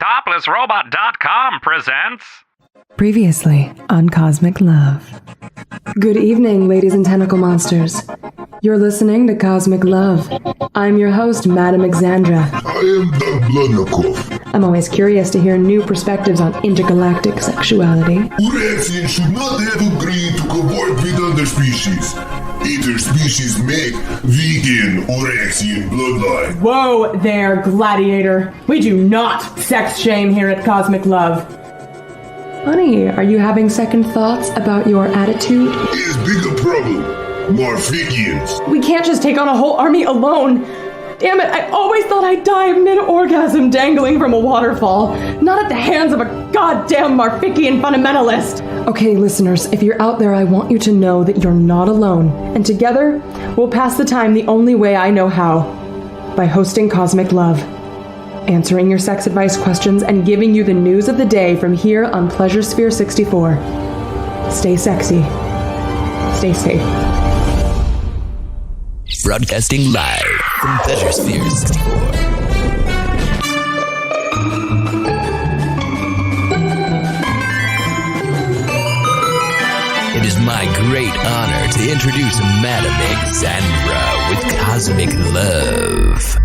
ToplessRobot.com presents... Previously on Cosmic Love. Good evening, ladies and tentacle monsters. You're listening to Cosmic Love. I'm your host, Madam Xandra. I am the Bludnikov. I'm always curious to hear new perspectives on intergalactic sexuality. Uraxians should not have agreed to cooperate with other species. Interspecies make vegan Uraxian bloodline. Whoa there, gladiator. We do not sex shame here at Cosmic Love. Honey, are you having second thoughts about your attitude? Is bigger problem. Morphikians. We can't just take on a whole army alone. Damn it, I always thought I'd die of mid-orgasm dangling from a waterfall, not at the hands of a goddamn Morphikian fundamentalist. Okay, listeners, if you're out there, I want you to know that you're not alone. And together, we'll pass the time the only way I know how. By hosting Cosmic Love. Answering your sex advice questions and giving you the news of the day from here on Pleasure Sphere 64. Stay sexy. Stay safe. Broadcasting live from Pleasure Sphere 64. It is my great honor to introduce Madam Xandra with Cosmic Love.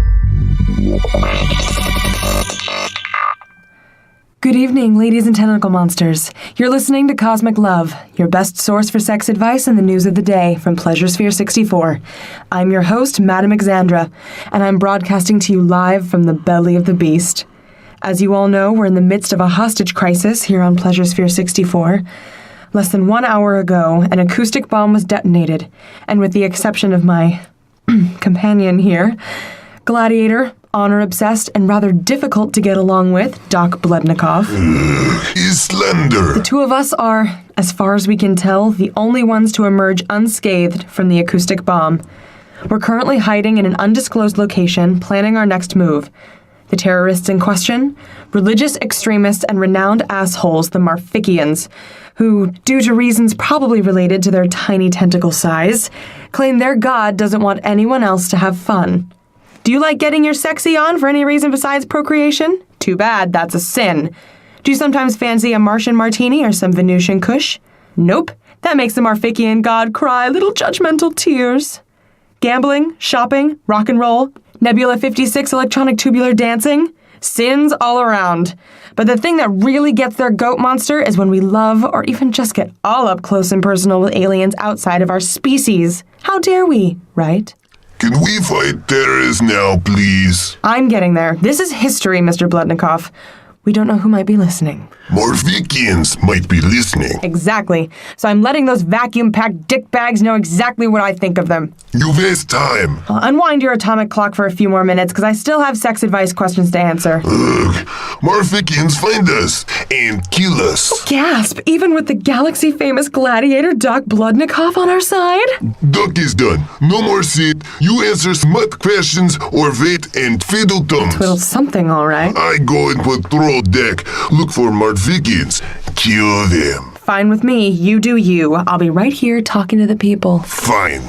Good evening, ladies and tentacle monsters. You're listening to Cosmic Love, your best source for sex advice and the news of the day from Pleasure Sphere 64. I'm your host, Madam Xandra, and I'm broadcasting to you live from the belly of the beast. As you all know, we're in the midst of a hostage crisis here on Pleasure Sphere 64. Less than 1 hour ago, an acoustic bomb was detonated, and with the exception of my companion here, Gladiator, honor-obsessed and rather difficult to get along with, Doc Bludnikov. He's slender. The two of us are, as far as we can tell, the only ones to emerge unscathed from the acoustic bomb. We're currently hiding in an undisclosed location, planning our next move. The terrorists in question? Religious extremists and renowned assholes, the Morphikians, who, due to reasons probably related to their tiny tentacle size, claim their god doesn't want anyone else to have fun. Do you like getting your sexy on for any reason besides procreation? Too bad, that's a sin. Do you sometimes fancy a Martian martini or some Venusian kush? Nope, that makes the Morphikian god cry little judgmental tears. Gambling, shopping, rock and roll, Nebula 56 electronic tubular dancing, sins all around. But the thing that really gets their goat monster is when we love or even just get all up close and personal with aliens outside of our species. How dare we, right? Can we fight terrorists now, please? I'm getting there. This is history, Mr. Bludnikov. We don't know who might be listening. Morphikians might be listening. Exactly. So I'm letting those vacuum-packed dickbags know exactly what I think of them. You waste time. I'll unwind your atomic clock for a few more minutes, because I still have sex advice questions to answer. Morphikians find us and kill us. Gasp! Even with the galaxy-famous gladiator Doc Bludnikov on our side? Duck is done. No more sit. You answer smut questions or wait and fiddle thumbs. Twiddle something, all right. I go and patrol deck. Look for Morphikians. Kill them. Fine with me. You do you. I'll be right here talking to the people. Fine.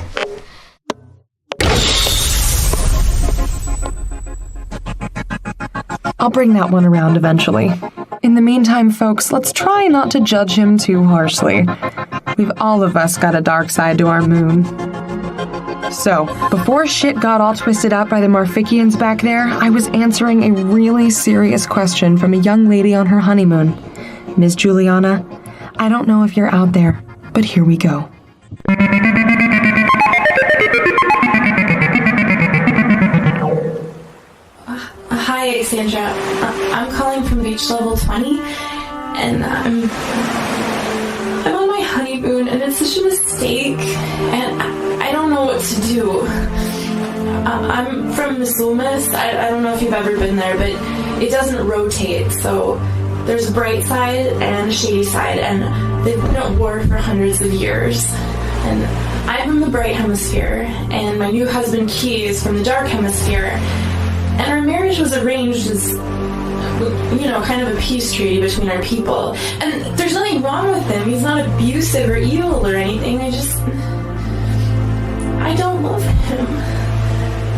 I'll bring that one around eventually. In the meantime, folks, let's try not to judge him too harshly. We've all of us got a dark side to our moon. So, before shit got all twisted up by the Morphikians back there, I was answering a really serious question from a young lady on her honeymoon. Ms. Juliana, I don't know if you're out there, but here we go. Hi, Xandra. I'm calling from beach level 20, and I'm on my honeymoon, and it's such a mistake, and I don't know what to do. I'm from Mizumas. I don't know if you've ever been there, but it doesn't rotate, so there's a bright side and a shady side, and they've been at war for hundreds of years. And I'm from the bright hemisphere, and my new husband Key is from the dark hemisphere. And our marriage was arranged as, kind of a peace treaty between our people. And there's nothing wrong with him. He's not abusive or evil or anything. I don't love him.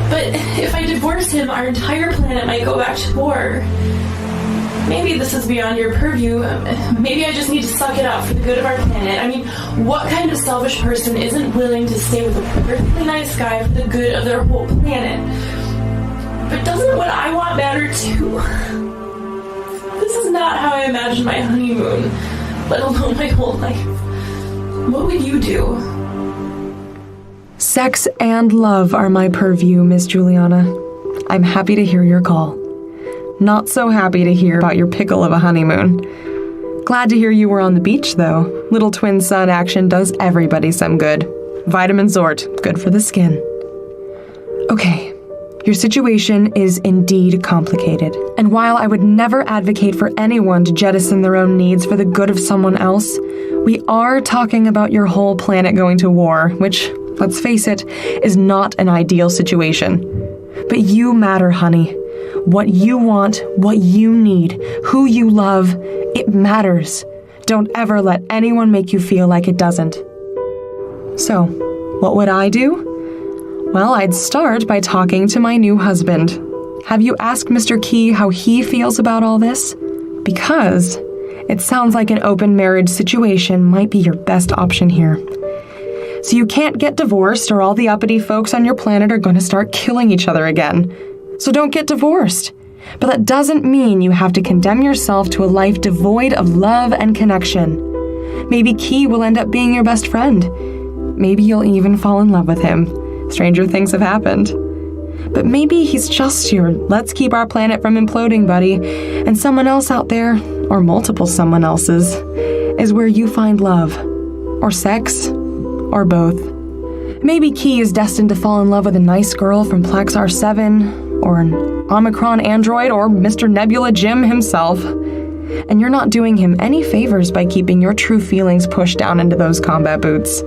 But if I divorce him, our entire planet might go back to war. maybe this is beyond your purview. Maybe I just need to suck it up for the good of our planet. I mean, what kind of selfish person isn't willing to stay with a perfectly nice guy for the good of their whole planet? But doesn't what I want matter too? This is not how I imagined my honeymoon, let alone my whole life. What would you do? Sex and love are my purview, Miss Juliana. I'm happy to hear your call. Not so happy to hear about your pickle of a honeymoon. Glad to hear you were on the beach, though. Little twin sun action does everybody some good. Vitamin Zort, good for the skin. Okay, your situation is indeed complicated. And while I would never advocate for anyone to jettison their own needs for the good of someone else, we are talking about your whole planet going to war, which, let's face it, is not an ideal situation. But you matter, honey. What you want, what you need, who you love, it matters. Don't ever let anyone make you feel like it doesn't. So, what would I do? Well, I'd start by talking to my new husband. Have you asked Mr. Key how he feels about all this? Because it sounds like an open marriage situation might be your best option here. So you can't get divorced or all the uppity folks on your planet are going to start killing each other again. So don't get divorced. But that doesn't mean you have to condemn yourself to a life devoid of love and connection. Maybe Key will end up being your best friend. Maybe you'll even fall in love with him. Stranger things have happened. But maybe he's just your let's keep our planet from imploding buddy, and someone else out there, or multiple someone else's, is where you find love. Or sex. Or both. Maybe Key is destined to fall in love with a nice girl from Plaxar 7, or an Omicron android, or Mr. Nebula Jim himself. And you're not doing him any favors by keeping your true feelings pushed down into those combat boots.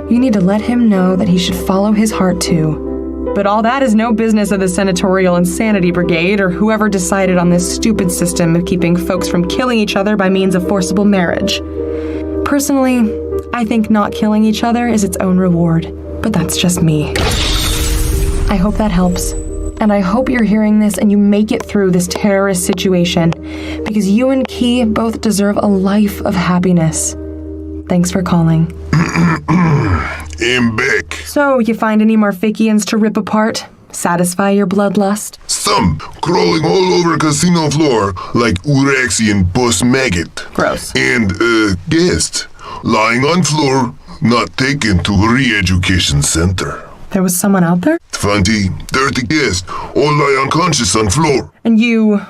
You need to let him know that he should follow his heart too. But all that is no business of the Senatorial Insanity Brigade, or whoever decided on this stupid system of keeping folks from killing each other by means of forcible marriage. Personally, I think not killing each other is its own reward, but that's just me. I hope that helps. And I hope you're hearing this and you make it through this terrorist situation, because you and Key both deserve a life of happiness. Thanks for calling. I'm back. So, you find any Marficians to rip apart? Satisfy your bloodlust? Some crawling all over casino floor like Uraxian bus maggot. Gross. And guest lying on floor, not taken to re-education center. There was someone out there? 20, 30 guests, all lie unconscious on floor. And you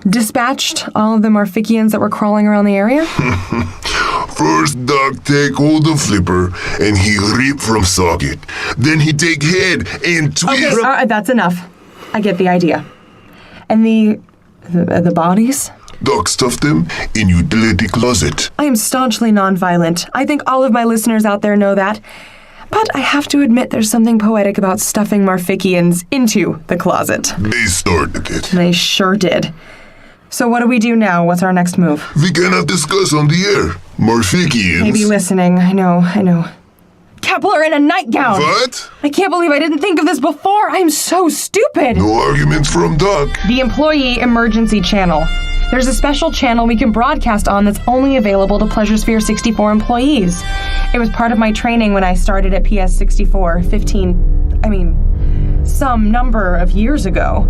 dispatched all of the Marficians that were crawling around the area? First Doc take hold of flipper and he rip from socket. Then he take head and twist. Okay, all right, that's enough. I get the idea. And the bodies? Doc stuffed them in utility closet. I am staunchly nonviolent. I think all of my listeners out there know that. But I have to admit there's something poetic about stuffing Marficians into the closet. They started it. They sure did. So what do we do now? What's our next move? We cannot discuss on the air. Marficians. Maybe listening. I know. Kepler in a nightgown! What? I can't believe I didn't think of this before. I'm so stupid. No arguments from Doc. The Employee Emergency Channel. There's a special channel we can broadcast on that's only available to Pleasure Sphere 64 employees. It was part of my training when I started at PS 64 some number of years ago.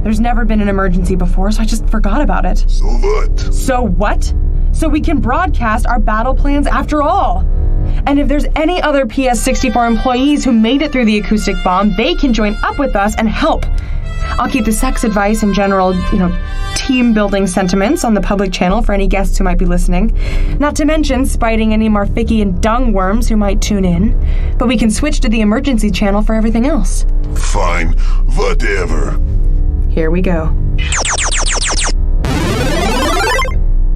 There's never been an emergency before, so I just forgot about it. So what? So what? So we can broadcast our battle plans after all. And if there's any other PS 64 employees who made it through the acoustic bomb, they can join up with us and help. I'll keep the sex advice and general, team-building sentiments on the public channel for any guests who might be listening. Not to mention spiting any Marfician dung worms who might tune in. But we can switch to the emergency channel for everything else. Fine. Whatever. Here we go.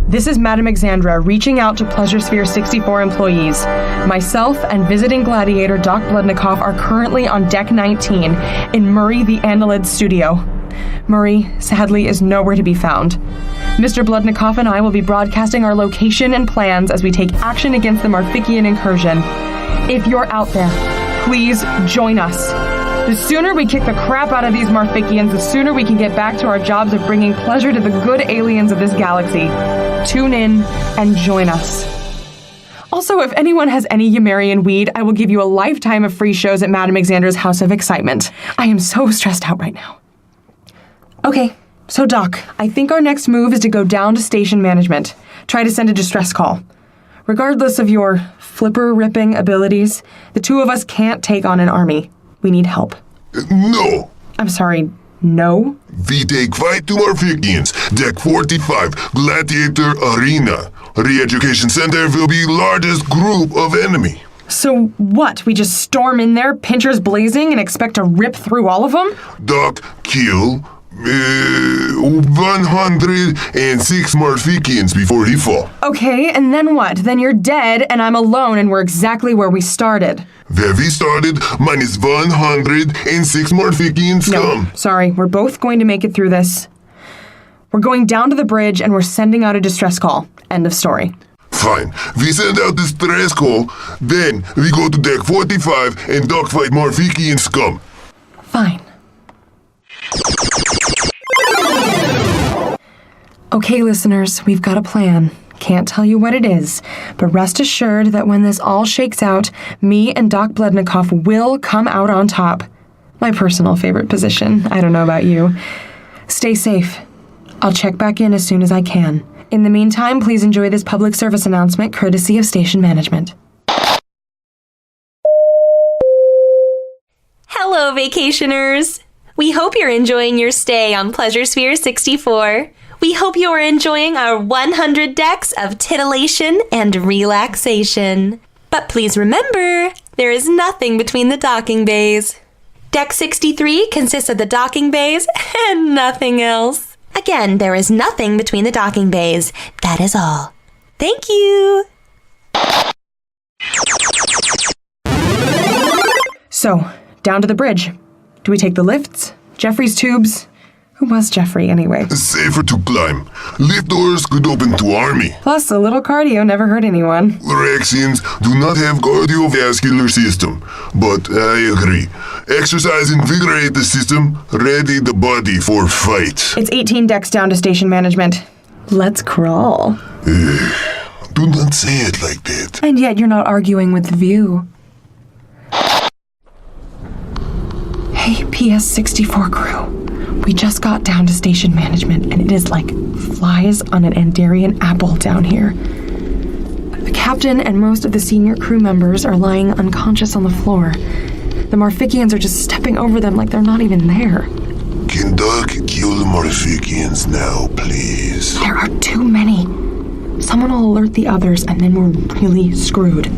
This is Madame Xandra reaching out to Pleasure Sphere 64 employees. Myself and visiting gladiator Doc Bludnikoff are currently on Deck 19 in Murray the Annelid's studio. Murray, sadly, is nowhere to be found. Mr. Bludnikoff and I will be broadcasting our location and plans as we take action against the Marfician incursion. If you're out there, please join us. The sooner we kick the crap out of these Marficians, the sooner we can get back to our jobs of bringing pleasure to the good aliens of this galaxy. Tune in and join us. Also, if anyone has any Yumerian weed, I will give you a lifetime of free shows at Madame Xandra's House of Excitement. I am so stressed out right now. Okay, so Doc, I think our next move is to go down to station management. Try to send a distress call. Regardless of your flipper-ripping abilities, the two of us can't take on an army. We need help. No! I'm sorry, no? We take fight to Marficians. Deck 45, Gladiator Arena. Re-education center will be largest group of enemy. So what, we just storm in there, pinchers blazing, and expect to rip through all of them? Doc, kill 106 Marficians before he fall. Okay, and then what? Then you're dead, and I'm alone, and we're exactly where we started. Where we started, minus 106 Marficians come. No, sorry, we're both going to make it through this. We're going down to the bridge, and we're sending out a distress call. End of story. Fine. We send out the stress call, then we go to deck 45 and dogfight Marfician scum. Fine. Okay, listeners, we've got a plan. Can't tell you what it is, but rest assured that when this all shakes out, me and Doc Blednikoff will come out on top. My personal favorite position. I don't know about you. Stay safe. I'll check back in as soon as I can. In the meantime, please enjoy this public service announcement courtesy of station management. Hello, vacationers! We hope you're enjoying your stay on Pleasure Sphere 64. We hope you are enjoying our 100 decks of titillation and relaxation. But please remember, there is nothing between the docking bays. Deck 63 consists of the docking bays and nothing else. Again, there is nothing between the docking bays. That is all. Thank you! So, down to the bridge. Do we take the lifts? Jeffrey's tubes? Who was Jeffrey, anyway? Safer to climb. Lift doors could open to army. Plus, a little cardio never hurt anyone. Rexians do not have cardiovascular system, but I agree. Exercise invigorate the system, ready the body for fight. It's 18 decks down to station management. Let's crawl. Do not say it like that. And yet you're not arguing with the view. Hey, PS64 crew. We just got down to station management, and it is like flies on an Andarian apple down here. The captain and most of the senior crew members are lying unconscious on the floor. The Marficians are just stepping over them like they're not even there. Can Doc kill the Marficians now, please? There are too many. Someone will alert the others, and then we're really screwed.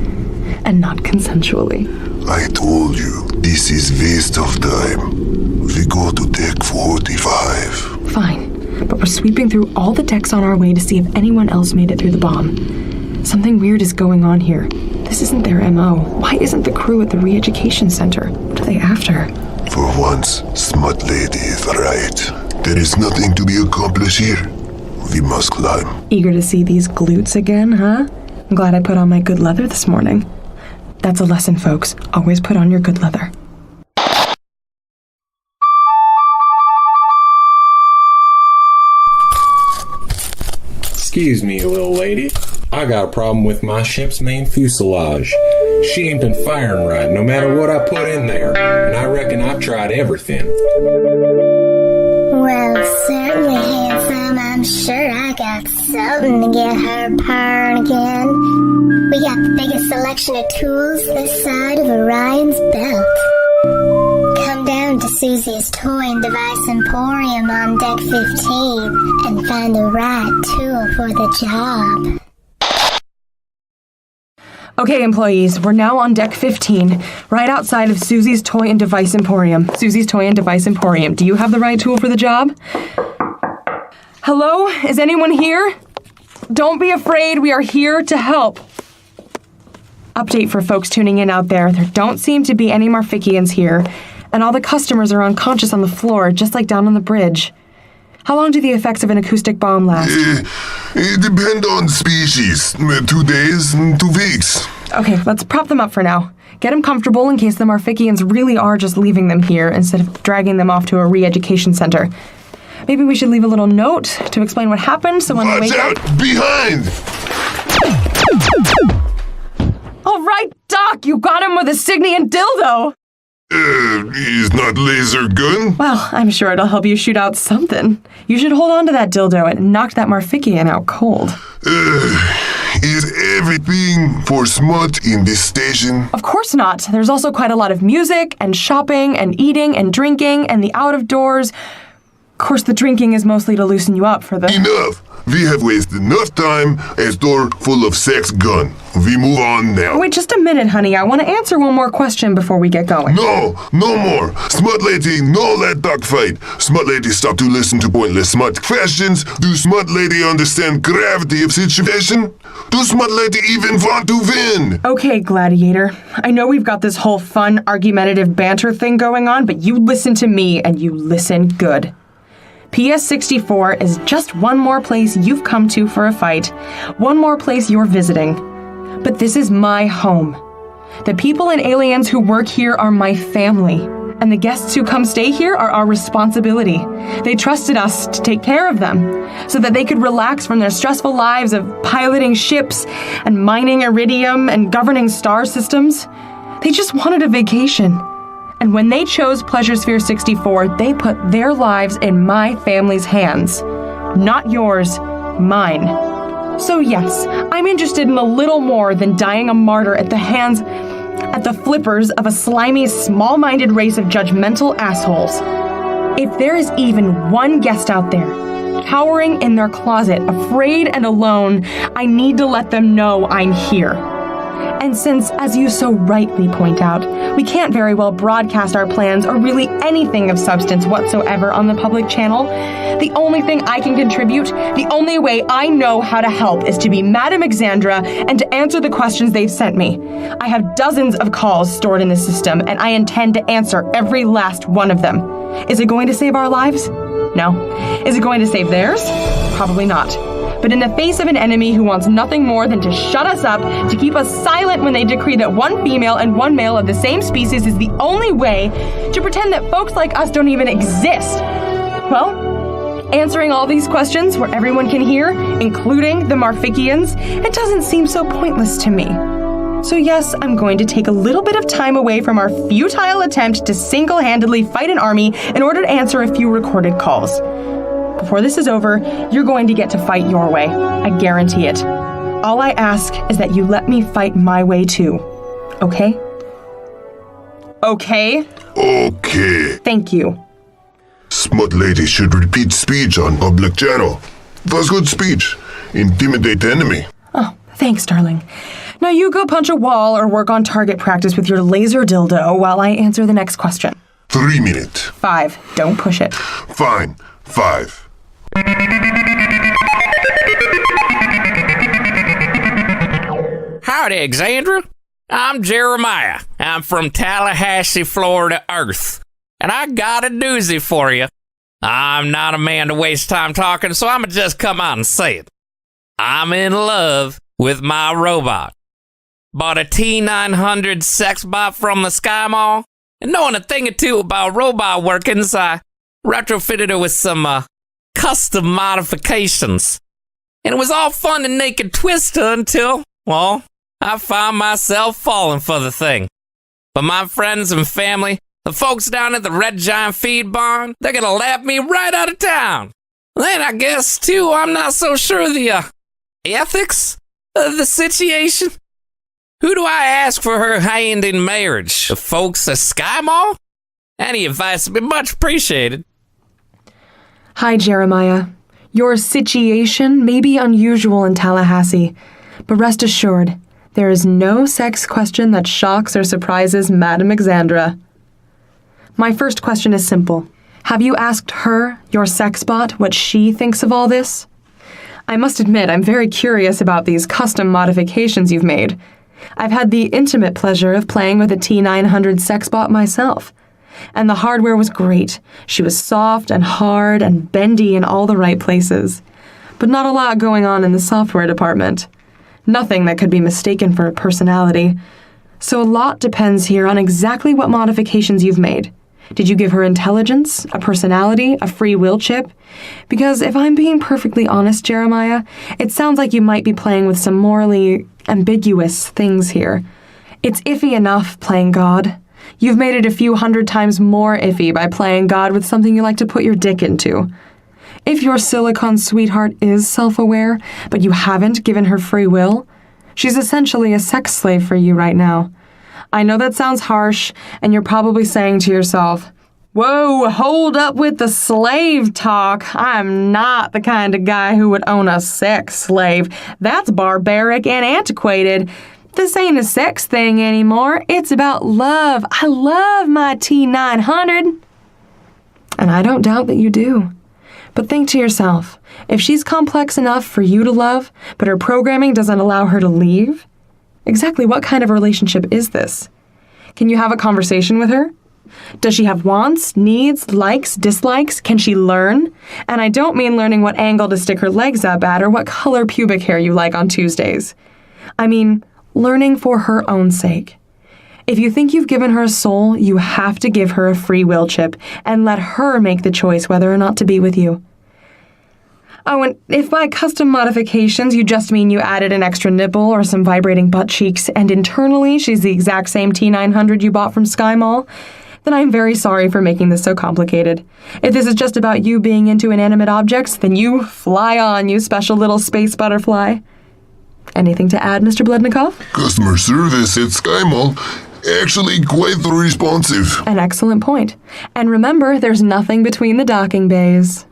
And not consensually. I told you, this is waste of time. We go to deck 45. Fine, but we're sweeping through all the decks on our way to see if anyone else made it through the bomb. Something weird is going on here. This isn't their MO. Why isn't the crew at the re-education center? What are they after? For once, Smut Lady is right. There is nothing to be accomplished here. We must climb. Eager to see these glutes again, huh? I'm glad I put on my good leather this morning. That's a lesson, folks. Always put on your good leather. Excuse me, little lady. I got a problem with my ship's main fuselage. She ain't been firing right, no matter what I put in there. And I reckon I've tried everything. Well, certainly, handsome. I'm sure I got something to get her purring again. We got the biggest selection of tools this side of Orion's belt. Come down to Susie's Toy and Device Emporium on deck 15 and find the right tool for the job. Okay, employees, we're now on deck 15, right outside of Susie's Toy and Device Emporium. Susie's Toy and Device Emporium. Do you have the right tool for the job? Hello? Is anyone here? Don't be afraid, we are here to help. Update for folks tuning in out there. There don't seem to be any Marficians here, and all the customers are unconscious on the floor, just like down on the bridge. How long do the effects of an acoustic bomb last? It depends on species. 2 days, 2 weeks. Okay, let's prop them up for now. Get them comfortable in case the Marficians really are just leaving them here instead of dragging them off to a re-education center. Maybe we should leave a little note to explain what happened so when they Watch wake out! up... Behind! All right, Doc, you got him with a Signian dildo! Is not laser gun? Well, I'm sure it'll help you shoot out something. You should hold on to that dildo. It knocked that Marfician out cold. Is everything for smut in this station? Of course not. There's also quite a lot of music and shopping and eating and drinking and the out of doors. Of course, the drinking is mostly to loosen you up for the... Enough! We have wasted enough time. A store full of sex gun. We move on now. Wait just a minute, honey. I want to answer one more question before we get going. No more. Smut lady, no let dog fight. Smut lady, stop to listen to pointless smut questions. Do smut lady understand gravity of situation? Do smut lady even want to win? Okay, Gladiator. I know we've got this whole fun, argumentative banter thing going on, but you listen to me and you listen good. PS64 is just one more place you've come to for a fight, one more place you're visiting. But this is my home. The people and aliens who work here are my family, and the guests who come stay here are our responsibility. They trusted us to take care of them, so that they could relax from their stressful lives of piloting ships and mining iridium and governing star systems. They just wanted a vacation. And when they chose Pleasure Sphere 64, they put their lives in my family's hands. Not yours, mine. So yes, I'm interested in a little more than dying a martyr at the flippers of a slimy, small-minded race of judgmental assholes. If there is even one guest out there, cowering in their closet, afraid and alone, I need to let them know I'm here. And since, as you so rightly point out, we can't very well broadcast our plans or really anything of substance whatsoever on the public channel, the only thing I can contribute, the only way I know how to help is to be Madam Xandra and to answer the questions they've sent me. I have dozens of calls stored in the system, and I intend to answer every last one of them. Is it going to save our lives? No. Is it going to save theirs? Probably not. But in the face of an enemy who wants nothing more than to shut us up, to keep us silent when they decree that one female and one male of the same species is the only way, to pretend that folks like us don't even exist. Well, answering all these questions where everyone can hear, including the Marficians, it doesn't seem so pointless to me. So yes, I'm going to take a little bit of time away from our futile attempt to single-handedly fight an army in order to answer a few recorded calls. Before this is over, you're going to get to fight your way. I guarantee it. All I ask is that you let me fight my way too. Okay? Okay? Okay. Thank you. Smut lady should repeat speech on public channel. Was good speech. Intimidate enemy. Oh, thanks, darling. Now you go punch a wall or work on target practice with your laser dildo while I answer the next question. 3 minutes. 5. Don't push it. Fine. 5. Howdy, Xandra. I'm Jeremiah. I'm from Tallahassee, Florida, Earth. And I got a doozy for you. I'm not a man to waste time talking, so I'ma just come out and say it. I'm in love with my robot. Bought a T900 sex bot from the Sky Mall, and knowing a thing or two about robot workings, I retrofitted her with some custom modifications. And it was all fun and naked twister until, well, I found myself falling for the thing. But my friends and family, the folks down at the Red Giant Feed Barn, they're gonna laugh me right out of town. Then I guess, too, I'm not so sure of the ethics of the situation. Who do I ask for her hand in marriage? The folks at Sky Mall? Any advice would be much appreciated. Hi, Jeremiah. Your situation may be unusual in Tallahassee, but rest assured, there is no sex question that shocks or surprises Madam Xandra. My first question is simple. Have you asked her, your sex bot, what she thinks of all this? I must admit, I'm very curious about these custom modifications you've made. I've had the intimate pleasure of playing with a T900 sex bot myself. And the hardware was great. She was soft and hard and bendy in all the right places. But not a lot going on in the software department. Nothing that could be mistaken for a personality. So a lot depends here on exactly what modifications you've made. Did you give her intelligence, a personality, a free will chip? Because if I'm being perfectly honest, Jeremiah, it sounds like you might be playing with some morally ambiguous things here. It's iffy enough playing God. You've made it a few hundred times more iffy by playing God with something you like to put your dick into. If your silicon sweetheart is self-aware, but you haven't given her free will, she's essentially a sex slave for you right now. I know that sounds harsh, and you're probably saying to yourself, "Whoa, hold up with the slave talk. I'm not the kind of guy who would own a sex slave. That's barbaric and antiquated. This ain't a sex thing anymore. It's about love. I love my T900. And I don't doubt that you do. But think to yourself, if she's complex enough for you to love, but her programming doesn't allow her to leave, exactly what kind of relationship is this? Can you have a conversation with her? Does she have wants, needs, likes, dislikes? Can she learn? And I don't mean learning what angle to stick her legs up at or what color pubic hair you like on Tuesdays. I mean, learning for her own sake. If you think you've given her a soul, you have to give her a free will chip and let her make the choice whether or not to be with you. Oh, and if by custom modifications you just mean you added an extra nipple or some vibrating butt cheeks and internally she's the exact same T900 you bought from Sky Mall, then I'm very sorry for making this so complicated. If this is just about you being into inanimate objects, then you fly on, you special little space butterfly. Anything to add, Mr. Blednikov? Customer service at Sky Mall actually quite responsive. An excellent point. And remember, there's nothing between the docking bays.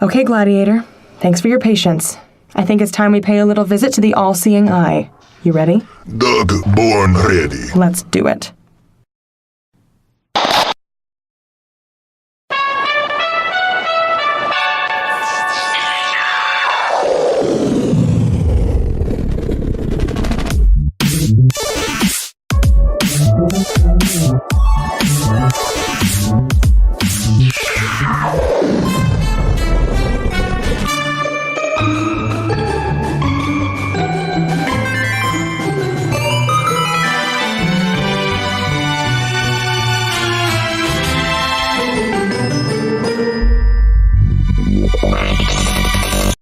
Okay, Gladiator. Thanks for your patience. I think it's time we pay a little visit to the all-seeing eye. You ready? Dog born ready. Let's do it.